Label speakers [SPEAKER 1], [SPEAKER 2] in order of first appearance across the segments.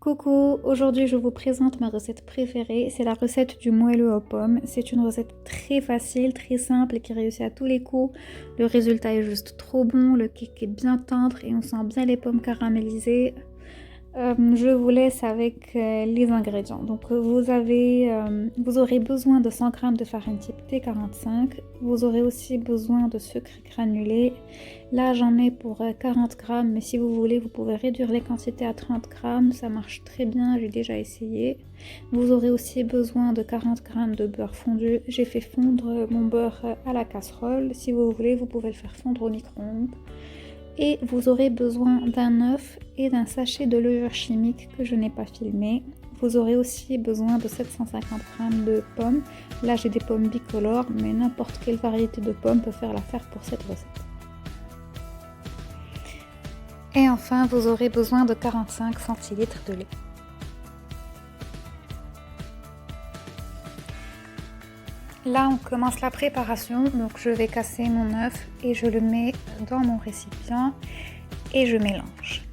[SPEAKER 1] Coucou, aujourd'hui je vous présente ma recette préférée, c'est la recette du moelleux aux pommes. C'est une recette très facile, très simple et qui réussit à tous les coups. Le résultat est juste trop bon, le cake est bien tendre et on sent bien les pommes caramélisées. Je vous laisse avec les ingrédients. Donc vous aurez besoin de 100 g de farine type T45. Vous aurez aussi besoin de sucre granulé. Là j'en ai pour 40 g, mais si vous voulez vous pouvez réduire les quantités à 30 g. Ça marche très bien, j'ai déjà essayé. Vous aurez aussi besoin de 40 g de beurre fondu. J'ai fait fondre mon beurre à la casserole. Si vous voulez vous pouvez le faire fondre au micro-ondes. Et vous aurez besoin d'un œuf et d'un sachet de levure chimique que je n'ai pas filmé. Vous aurez aussi besoin de 750 g de pommes. Là j'ai des pommes bicolores, mais n'importe quelle variété de pommes peut faire l'affaire pour cette recette. Et enfin vous aurez besoin de 45 centilitres de lait. Là, on commence la préparation, donc je vais casser mon œuf et je le mets dans mon récipient et je mélange.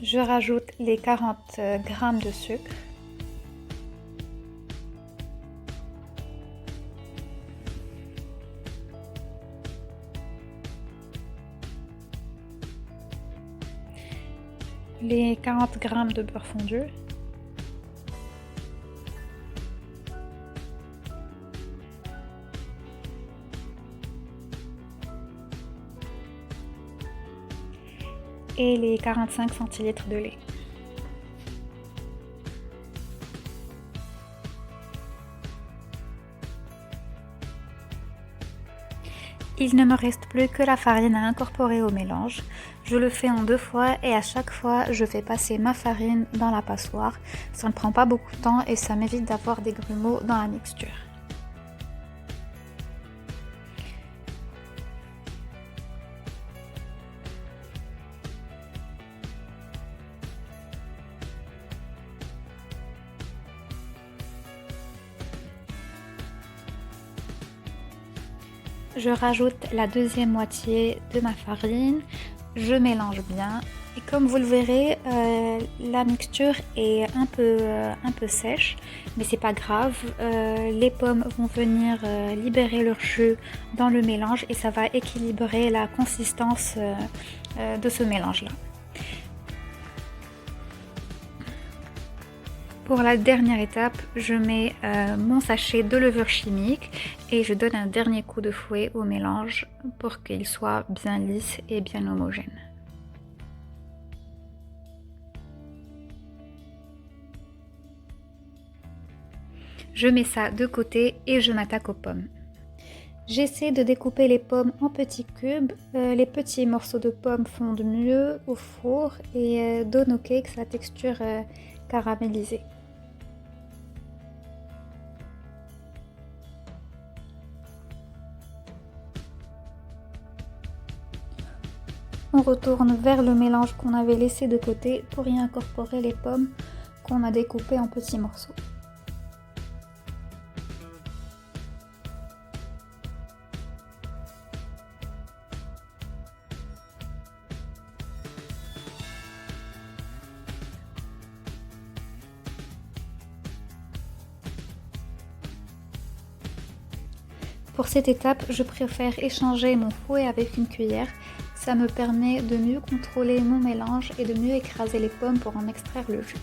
[SPEAKER 1] Je rajoute les 40 g de sucre. Les 40 g de beurre fondu. Et les 45 centilitres de lait. Il ne me reste plus que la farine à incorporer au mélange. Je le fais en 2 fois et à chaque fois je fais passer ma farine dans la passoire. Ça ne prend pas beaucoup de temps et ça m'évite d'avoir des grumeaux dans la mixture. Je rajoute la deuxième moitié de ma farine, je mélange bien et comme vous le verrez, la mixture est un peu sèche, mais c'est pas grave, les pommes vont venir libérer leur jus dans le mélange et ça va équilibrer la consistance de ce mélange là. Pour la dernière étape, je mets mon sachet de levure chimique et je donne un dernier coup de fouet au mélange pour qu'il soit bien lisse et bien homogène. Je mets ça de côté et je m'attaque aux pommes. J'essaie de découper les pommes en petits cubes. Les petits morceaux de pommes fondent mieux au four et donnent au cake sa texture caramélisée. On retourne vers le mélange qu'on avait laissé de côté pour y incorporer les pommes qu'on a découpées en petits morceaux. Pour cette étape, je préfère échanger mon fouet avec une cuillère. Ça me permet de mieux contrôler mon mélange et de mieux écraser les pommes pour en extraire le jus.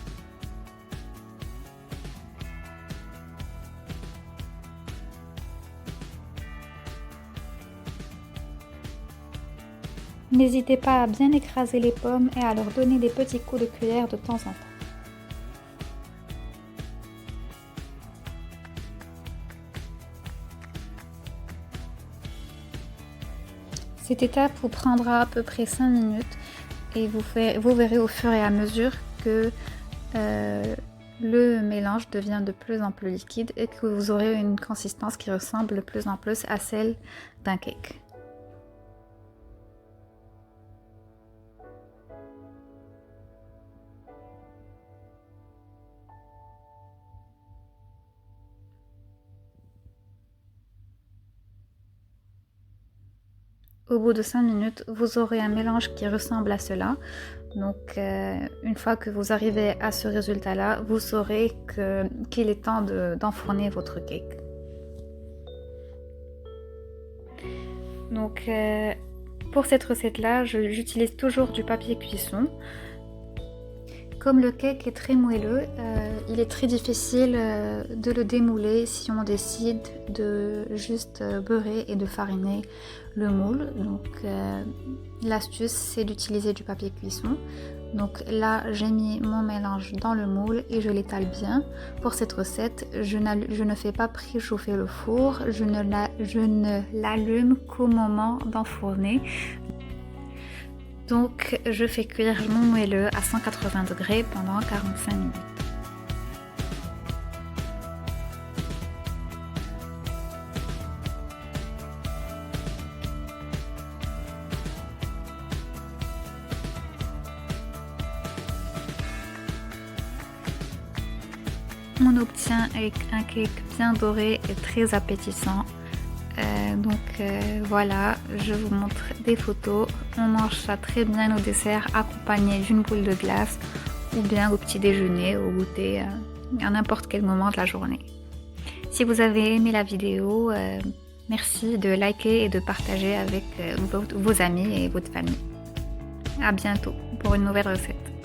[SPEAKER 1] N'hésitez pas à bien écraser les pommes et à leur donner des petits coups de cuillère de temps en temps. Cette étape vous prendra à peu près 5 minutes et vous verrez au fur et à mesure que le mélange devient de plus en plus liquide et que vous aurez une consistance qui ressemble de plus en plus à celle d'un cake. Au bout de 5 minutes, vous aurez un mélange qui ressemble à cela. Donc, une fois que vous arrivez à ce résultat-là, vous saurez qu'il est temps d'enfourner votre cake. Donc, pour cette recette-là, j'utilise toujours du papier cuisson. Comme le cake est très moelleux, il est très difficile de le démouler si on décide de juste beurrer et de fariner le moule. Donc l'astuce, c'est d'utiliser du papier cuisson. Donc là, j'ai mis mon mélange dans le moule et je l'étale bien. Pour cette recette, je ne fais pas préchauffer le four, je ne l'allume qu'au moment d'enfourner. Donc je fais cuire mon moelleux à 180 degrés pendant 45 minutes. On obtient un cake bien doré et très appétissant. Voilà, je vous montre des photos. On mange ça très bien au dessert, accompagné d'une boule de glace ou bien au petit déjeuner, au goûter, à n'importe quel moment de la journée. Si vous avez aimé la vidéo, merci de liker et de partager avec vos amis et votre famille. À bientôt pour une nouvelle recette.